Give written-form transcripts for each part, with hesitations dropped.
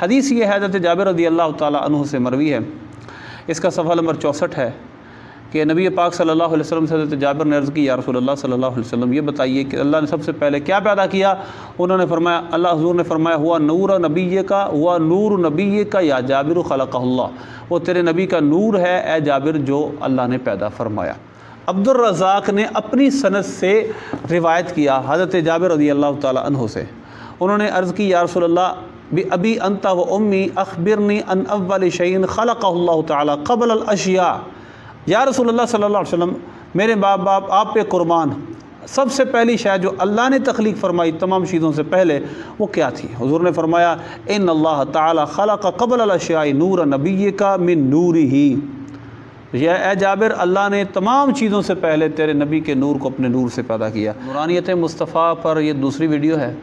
حدیث یہ ہے حضرت جابر رضی اللہ تعالیٰ عنہ سے مروی ہے، اس کا صفحہ نمبر 64 ہے کہ نبی پاک صلی اللہ علیہ وسلم سے حضرت جابر نے عرض کی، یا رسول اللہ صلی اللہ علیہ وسلم یہ بتائیے کہ اللہ نے سب سے پہلے کیا پیدا کیا؟ انہوں نے فرمایا، اللہ حضور نے فرمایا، ہوا نور نبی کا یا جابر خلقہ اللہ، وہ تیرے نبی کا نور ہے اے جابر جو اللہ نے پیدا فرمایا۔ عبد الرزاق نے اپنی سند سے روایت کیا حضرت جابر رضی اللہ تعالیٰ عنہ سے، انہوں نے عرض کی، یا رسول اللہ ابی انت و امی اخبرنی ان اول شیء خلقہ اللہ تعالیٰ قبل الاشیاء، یا رسول اللہ صلی اللہ علیہ وسلم میرے باپ آپ پہ قربان، سب سے پہلی شے جو اللہ نے تخلیق فرمائی تمام چیزوں سے پہلے وہ کیا تھی؟ حضور نے فرمایا، ان اللہ تعالیٰ خلق قبل الاشیاء نور نبیک من نورہ، یا اے جابر اللہ نے تمام چیزوں سے پہلے تیرے نبی کے نور کو اپنے نور سے پیدا کیا۔ نورانیت مصطفیٰ پر یہ دوسری ویڈیو ہے۔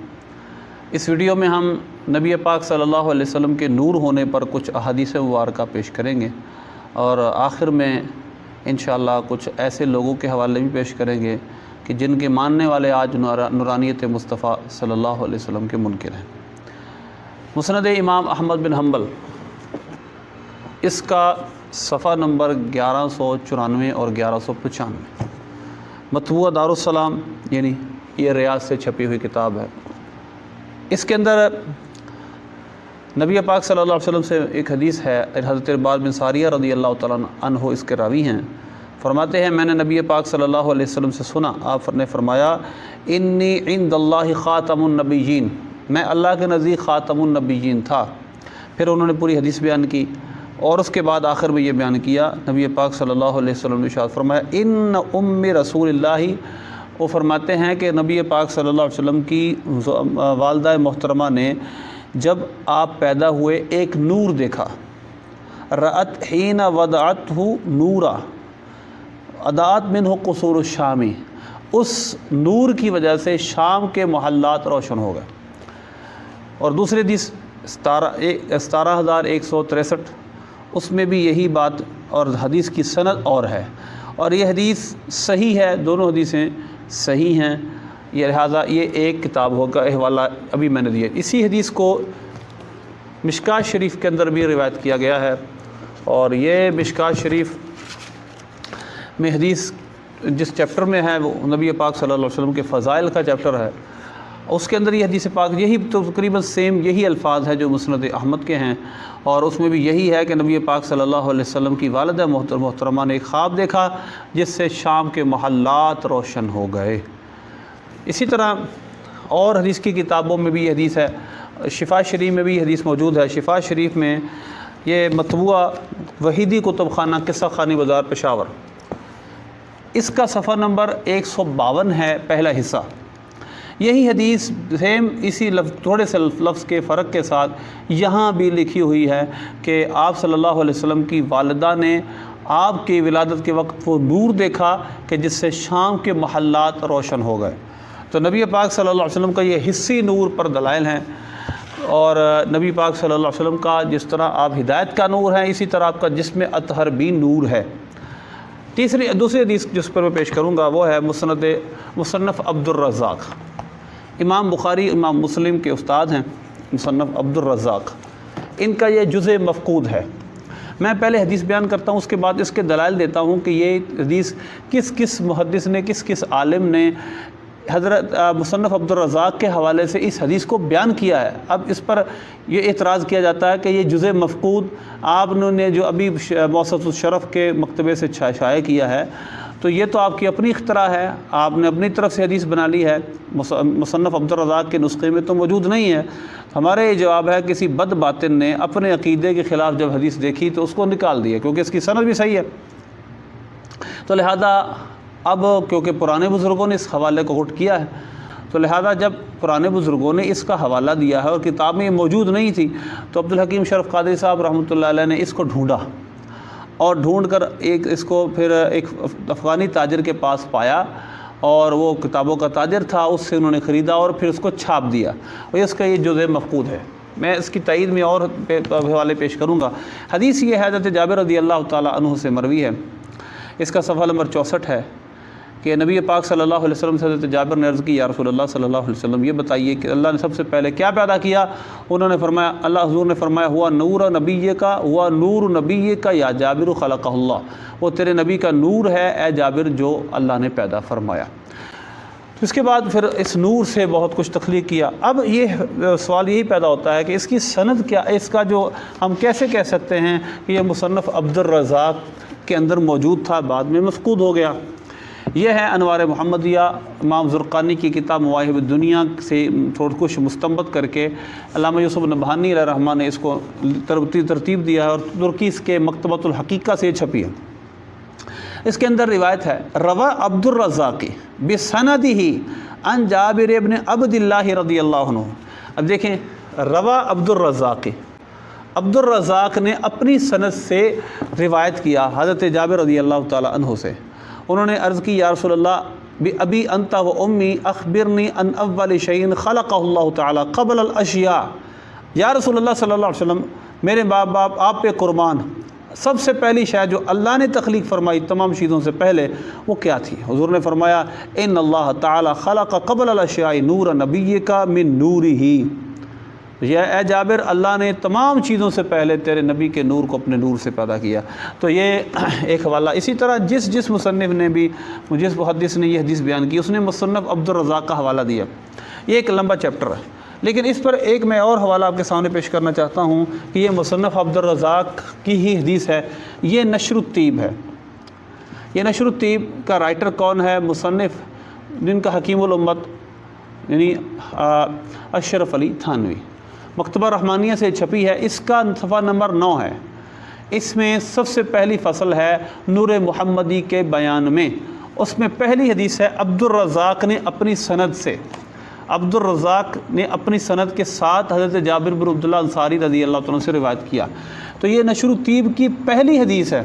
اس ویڈیو میں ہم نبی پاک صلی اللہ علیہ وسلم کے نور ہونے پر کچھ احادیث مبارکہ پیش کریں گے، اور آخر میں انشاءاللہ کچھ ایسے لوگوں کے حوالے بھی پیش کریں گے کہ جن کے ماننے والے آج نورانیت مصطفیٰ صلی اللہ علیہ وسلم کے منکر ہیں۔ مسند امام احمد بن حنبل، اس کا صفحہ نمبر 1194 اور 1195، مطبوعہ دارالسلام یعنی یہ ریاض سے چھپی ہوئی کتاب ہے۔ اس کے اندر نبی پاک صلی اللہ علیہ وسلم سے ایک حدیث ہے، حضرت عرباض بن ساریہ رضی اللہ تعالیٰ عنہ اس کے راوی ہیں، فرماتے ہیں میں نے نبی پاک صلی اللہ علیہ وسلم سے سنا، آپ نے فرمایا، انی عند اللہ خاتم النبیین، میں اللہ کے نزدیک خاتم النبیین تھا۔ پھر انہوں نے پوری حدیث بیان کی، اور اس کے بعد آخر میں یہ بیان کیا، نبی پاک صلی اللہ علیہ وسلم نے ارشاد فرمایا، ان ام رسول اللہ، وہ فرماتے ہیں کہ نبی پاک صلی اللہ علیہ وسلم کی والدہ محترمہ نے جب آپ پیدا ہوئے ایک نور دیکھا، رأت حین وضعتہ نورا اضاءت منہ قصور الشام، اس نور کی وجہ سے شام کے محلات روشن ہو گئے۔ اور دوسری حدیث 17163، اس میں بھی یہی بات، اور حدیث کی سند اور ہے، اور یہ حدیث صحیح ہے، دونوں حدیثیں صحیح ہیں، یہ لہٰذا یہ ایک کتاب ہوگا، حوالہ ابھی میں نے دیا۔ اسی حدیث کو مشکات شریف کے اندر بھی روایت کیا گیا ہے، اور یہ مشکات شریف میں حدیث جس چیپٹر میں ہے وہ نبی پاک صلی اللہ علیہ وسلم کے فضائل کا چیپٹر ہے، اس کے اندر یہ حدیث پاک یہی تقریباً سیم یہی الفاظ ہے جو مسند احمد کے ہیں، اور اس میں بھی یہی ہے کہ نبی پاک صلی اللہ علیہ وسلم کی والدہ محترمہ نے ایک خواب دیکھا جس سے شام کے محلات روشن ہو گئے۔ اسی طرح اور حدیث کی کتابوں میں بھی یہ حدیث ہے، شفا شریف میں بھی یہ حدیث موجود ہے۔ شفا شریف میں یہ مطبوعہ وحیدی کتب خانہ قصہ خانی بازار پشاور، اس کا صفحہ نمبر 152 ہے، پہلا حصہ۔ یہی حدیث سیم اسی تھوڑے سے لفظ کے فرق کے ساتھ یہاں بھی لکھی ہوئی ہے کہ آپ صلی اللہ علیہ وسلم کی والدہ نے آپ کی ولادت کے وقت وہ نور دیکھا کہ جس سے شام کے محلات روشن ہو گئے۔ تو نبی پاک صلی اللہ علیہ وسلم کا یہ حصی نور پر دلائل ہیں، اور نبی پاک صلی اللہ علیہ وسلم کا جس طرح آپ ہدایت کا نور ہیں، اسی طرح آپ کا جسم اطہر بھی نور ہے۔ دوسری حدیث جس پر میں پیش کروں گا وہ ہے مصنف عبد الرزاق، امام بخاری امام مسلم کے استاد ہیں مصنف عبد الرزاق، ان کا یہ جزء مفقود ہے۔ میں پہلے حدیث بیان کرتا ہوں، اس کے بعد اس کے دلائل دیتا ہوں کہ یہ حدیث کس محدث نے کس عالم نے حضرت مصنف عبد الرزاق کے حوالے سے اس حدیث کو بیان کیا ہے۔ اب اس پر یہ اعتراض کیا جاتا ہے کہ یہ جزء مفقود آپ نے جو ابھی موسط الشرف کے مکتبے سے شائع کیا ہے، تو یہ تو آپ کی اپنی اختراع ہے، آپ نے اپنی طرف سے حدیث بنا لی ہے، مصنف عبد الرزاق کے نسخے میں تو موجود نہیں ہے۔ ہمارا یہ جواب ہے کسی بد باطن نے اپنے عقیدے کے خلاف جب حدیث دیکھی تو اس کو نکال دیا، کیونکہ اس کی سند بھی صحیح ہے۔ تو لہذا اب کیونکہ پرانے بزرگوں نے اس حوالے کو غٹ کیا ہے، تو لہذا جب پرانے بزرگوں نے اس کا حوالہ دیا ہے اور کتاب میں یہ موجود نہیں تھی، تو عبدالحکیم شرف قادری صاحب رحمۃ اللہ علیہ نے اس کو ڈھونڈا، اور ڈھونڈ کر اس کو پھر ایک افغانی تاجر کے پاس پایا، اور وہ کتابوں کا تاجر تھا، اس سے انہوں نے خریدا اور پھر اس کو چھاپ دیا، اور اس کا یہ جزء مفقود ہے۔ میں اس کی تائید میں اور حوالے پیش کروں گا۔ حدیث یہ ہے حضرت جابر رضی اللہ تعالیٰ عنہ سے مروی ہے، اس کا صفحہ نمبر 64 ہے کہ نبی پاک صلی اللہ علیہ وسلم سے حضرت جابر نے عرض کی یا رسول اللہ صلی اللہ علیہ وسلم یہ بتائیے کہ اللہ نے سب سے پہلے کیا پیدا کیا؟ انہوں نے فرمایا، اللہ حضور نے فرمایا ہوا نور نبی کا، ہوا نور نبی کا یا جابر خلقہ اللہ، وہ تیرے نبی کا نور ہے اے جابر جو اللہ نے پیدا فرمایا۔ تو اس کے بعد پھر اس نور سے بہت کچھ تخلیق کیا۔ اب یہ سوال یہی پیدا ہوتا ہے کہ اس کی سند کیا، اس کا جو ہم کیسے کہہ سکتے ہیں کہ یہ مصنف عبد الرزاق کے اندر موجود تھا، بعد میں مفقود ہو گیا۔ یہ ہے انوار محمدیہ، امام زرقانی کی کتاب مواہب الدنیا سے تھوڑا کچھ مستنبط کر کے علامہ یوسف نبہانی علیہ الرحمٰن نے اس کو ترتیب دیا ہے، اور ترکیز کے مکتبۃ الحقیقہ سے چھپی ہے۔ اس کے اندر روایت ہے روا عبد الرزاق بسندہ عن جابر ابن عبد اللہ رضی اللہ عنہ۔ اب دیکھیں، روا عبد الرزاق نے اپنی سند سے روایت کیا حضرت جابر رضی اللہ تعالی عنہ سے۔ انہوں نے عرض کی یا رسول اللہ بأبی انت و امی اخبرنی ان اول شیء خلقہ اللہ تعالی قبل الاشیاء۔ یا رسول اللہ صلی اللہ علیہ وسلم، میرے باپ آپ پہ قربان، سب سے پہلی شے جو اللہ نے تخلیق فرمائی تمام چیزوں سے پہلے وہ کیا تھی؟ حضور نے فرمایا ان اللہ تعالی خلق قبل الاشیاء نور نبیک من نورہ۔ یہ اے جابر، اللہ نے تمام چیزوں سے پہلے تیرے نبی کے نور کو اپنے نور سے پیدا کیا۔ تو یہ ایک حوالہ۔ اسی طرح جس مصنف نے بھی، جس محدث نے یہ حدیث بیان کی، اس نے مصنف عبد الرزاق کا حوالہ دیا۔ یہ ایک لمبا چیپٹر ہے، لیکن اس پر ایک میں اور حوالہ آپ کے سامنے پیش کرنا چاہتا ہوں کہ یہ مصنف عبد الرزاق کی ہی حدیث ہے۔ یہ نشر الطیب ہے۔ یہ نشر الطیب کا رائٹر کون ہے؟ مصنف جن کا حکیم الامت یعنی اشرف علی تھانوی، مکتبہ رحمانیہ سے چھپی ہے۔ اس کا صفحہ نمبر 9 ہے۔ اس میں سب سے پہلی فصل ہے نور محمدی کے بیان میں۔ اس میں پہلی حدیث ہے عبد الرزاق نے اپنی سند سے، عبد الرزاق نے اپنی سند کے ساتھ حضرت جابر بن عبداللہ انصاری رضی اللہ تعالیٰ سے روایت کیا۔ تو یہ نشر الطیب کی پہلی حدیث ہے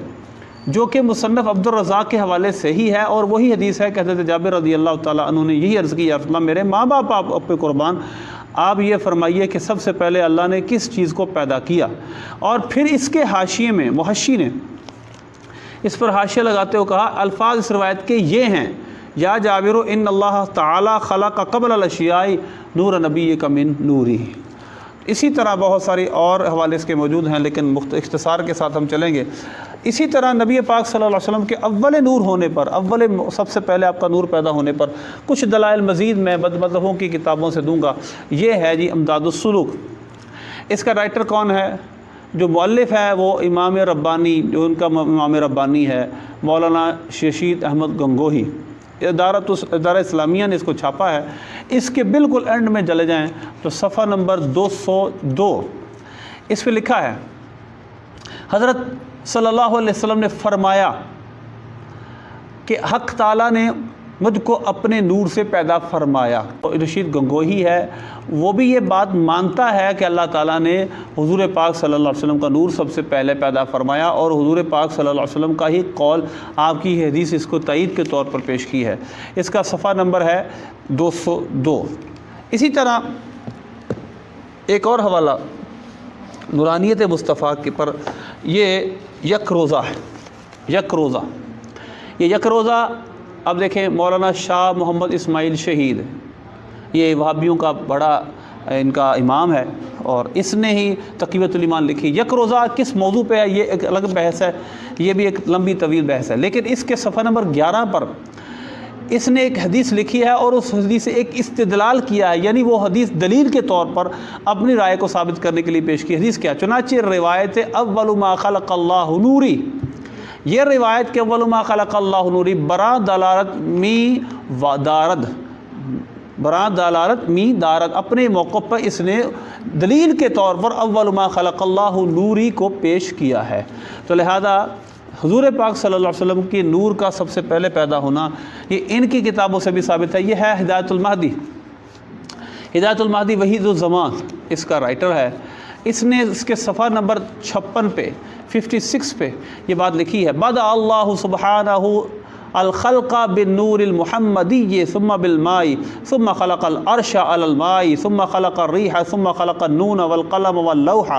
جو کہ مصنف عبد الرزاق کے حوالے سے ہی ہے، اور وہی حدیث ہے کہ حضرت جابر رضی اللہ تعالیٰ عنہ نے یہی عرض کی یا رسول اللہ میرے ماں باپ آپ پہ قربان، آپ یہ فرمائیے کہ سب سے پہلے اللہ نے کس چیز کو پیدا کیا؟ اور پھر اس کے حاشیے میں محشی نے اس پر حاشیہ لگاتے ہوئے کہا الفاظ اس روایت کے یہ ہیں یا جابر ان اللہ تعالی خلق قبل الاشیاء نور نبیک من نورہ۔ اسی طرح بہت ساری اور حوالے اس کے موجود ہیں، لیکن اختصار کے ساتھ ہم چلیں گے۔ اسی طرح نبی پاک صلی اللہ علیہ وسلم کے اول نور ہونے پر، سب سے پہلے آپ کا نور پیدا ہونے پر کچھ دلائل مزید میں مذہبوں کی کتابوں سے دوں گا۔ یہ ہے جی امداد السلوک۔ اس کا رائٹر کون ہے؟ جو مؤلف ہے وہ امام ربانی، جو ان کا امام ربانی ہے مولانا ششید احمد گنگوہی۔ ادارہ اسلامیہ نے اس کو چھاپا ہے۔ اس کے بالکل اینڈ میں چلے جائیں تو صفحہ نمبر 202 اس پہ لکھا ہے حضرت صلی اللہ علیہ وسلم نے فرمایا کہ حق تعالیٰ نے مجھ کو اپنے نور سے پیدا فرمایا۔ رشید گنگوہی ہے، وہ بھی یہ بات مانتا ہے کہ اللہ تعالیٰ نے حضور پاک صلی اللہ علیہ وسلم کا نور سب سے پہلے پیدا فرمایا، اور حضور پاک صلی اللہ علیہ وسلم کا ہی قول، آپ کی حدیث اس کو تائید کے طور پر پیش کی ہے۔ اس کا صفحہ نمبر ہے 202۔ اسی طرح ایک اور حوالہ نورانیت مصطفیٰ کے پر، یہ یک روزہ ہے۔ یک روزہ، یہ یک روزہ اب دیکھیں مولانا شاہ محمد اسماعیل شہید، یہ وہابیوں کا بڑا ان کا امام ہے، اور اس نے ہی تقویۃ الایمان لکھی۔ یک روزہ کس موضوع پہ ہے یہ ایک الگ بحث ہے، یہ بھی ایک لمبی طویل بحث ہے، لیکن اس کے صفحہ نمبر 11 پر اس نے ایک حدیث لکھی ہے، اور اس حدیث سے ایک استدلال کیا ہے، یعنی وہ حدیث دلیل کے طور پر اپنی رائے کو ثابت کرنے کے لیے پیش کی۔ حدیث کیا؟ چنانچہ روایت اول ما خلق اللہ نوری، یہ روایت کہ اول ما خلق اللہ نوری برا دلالت می دارد، برا دلالت می دارد، اپنے موقع پر اس نے دلیل کے طور پر اول ما خلق اللہ نوری کو پیش کیا ہے۔ تو لہذا حضور پاک صلی اللہ علیہ وسلم کی نور کا سب سے پہلے پیدا ہونا یہ ان کی کتابوں سے بھی ثابت ہے۔ یہ ہے ہدایت المہدی۔ ہدایت المہدی وحید الزمان اس کا رائٹر ہے۔ اس نے اس کے صفحہ نمبر 56 پہ 56 پہ یہ بات لکھی ہے بدأ اللہ سبحانہ الخلق بالنور المحمدی ثم بالماء ثم خلق العرش على الماء ثم خلق الريح ثم خلق النون والقلم واللوح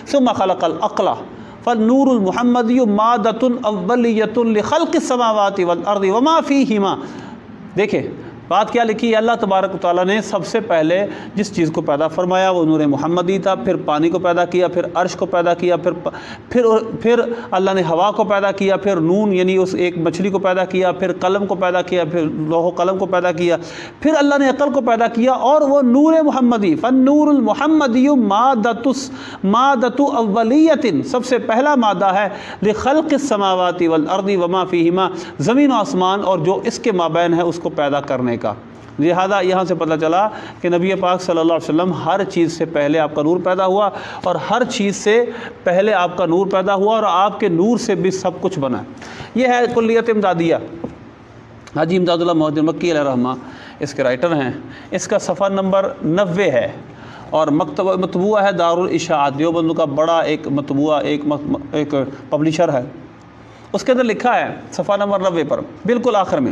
ثم خلق العقل فالنور المحمدی مادۃ اولیۃ لخلق السماوات والارض وما فیہما دیکھیں بات کیا لکھی ہے، اللہ تبارک و تعالیٰ نے سب سے پہلے جس چیز کو پیدا فرمایا وہ نور محمدی تھا، پھر پانی کو پیدا کیا، پھر عرش کو پیدا کیا، پھر اللہ نے ہوا کو پیدا کیا، پھر نون یعنی اس ایک مچھلی کو پیدا کیا، پھر قلم کو پیدا کیا، پھر لوح و قلم کو پیدا کیا، پھر اللہ نے عقل کو پیدا کیا، اور وہ نور محمدی فالنور المحمدی مادۃ اولیۃ، سب سے پہلا مادہ ہے لخلق السماوات والارض وما فیہما، زمین و آسمان اور جو اس کے مابین ہے اس کو پیدا کرنے کا۔ لہذا یہاں سے پتہ چلا کہ نبی پاک صلی اللہ علیہ وسلم ہر چیز سے پہلے آپ کا نور پیدا ہوا، اور ہر چیز سے پہلے آپ کا نور پیدا ہوا، اور آپ کے نور سے بھی سب کچھ بنا۔ یہ ہے کلیت امدادیہ، حاجی امداد اللہ محدث مکی علیہ رحمہ اس کے رائٹر ہیں۔ اس کا صفحہ نمبر 90 ہے، اور مطبوعہ ہے دارالاشاعات، دیوبند کا بڑا ایک مطبوعہ ایک پبلشر ہے، اس کے اندر لکھا ہے صفحہ نمبر 90 پر بالکل آخر میں،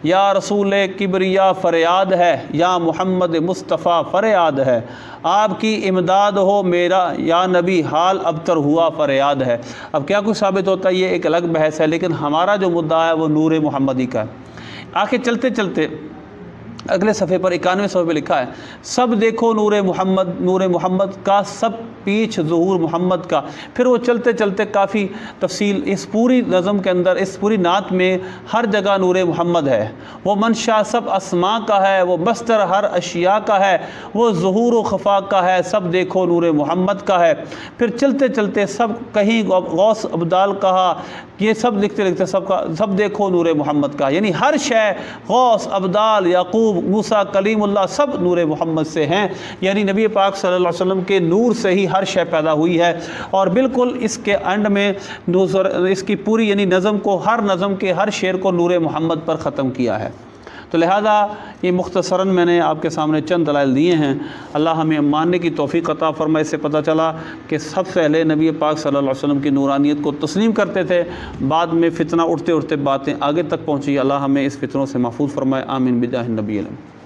یا رسول کبریا فریاد ہے، یا محمد مصطفیٰ فریاد ہے، آپ کی امداد ہو میرا یا نبی حال ابتر ہوا فریاد ہے۔ اب کیا کچھ ثابت ہوتا ہے یہ ایک الگ بحث ہے، لیکن ہمارا جو مدعا ہے وہ نور محمدی کا ہے۔ آخر چلتے چلتے اگلے صفحے پر 91 صفحے پہ لکھا ہے، سب دیکھو نور محمد کا، سب پیچھ ظہور محمد کا۔ پھر وہ چلتے چلتے کافی تفصیل اس پوری نظم کے اندر، اس پوری نعت میں ہر جگہ نور محمد ہے۔ وہ منشا سب اسماء کا ہے، وہ بستر ہر اشیاء کا ہے، وہ ظہور و خفا کا ہے، سب دیکھو نور محمد کا ہے۔ پھر چلتے چلتے سب کہیں غوث ابدال کہا، یہ سب لکھتے لکھتے سب دیکھو نور محمد کا، یعنی ہر شے غوث ابدال یعقوب موسیٰ کلیم اللہ سب نور محمد سے ہیں، یعنی نبی پاک صلی اللہ علیہ وسلم کے نور سے ہی ہر شے پیدا ہوئی ہے۔ اور بالکل اس کے اینڈ میں اس کی پوری یعنی نظم کو، ہر نظم کے ہر شعر کو نور محمد پر ختم کیا ہے۔ تو لہذا یہ مختصراً میں نے آپ کے سامنے چند دلائل دیے ہیں، اللہ ہمیں ماننے کی توفیق عطا فرمائے۔ اس سے پتہ چلا کہ سب سے پہلے نبی پاک صلی اللہ علیہ وسلم کی نورانیت کو تسلیم کرتے تھے، بعد میں فتنہ اٹھتے اٹھتے باتیں آگے تک پہنچی۔ اللہ ہمیں اس فتنوں سے محفوظ فرمائے، آمین بجاہ النبی علیہ۔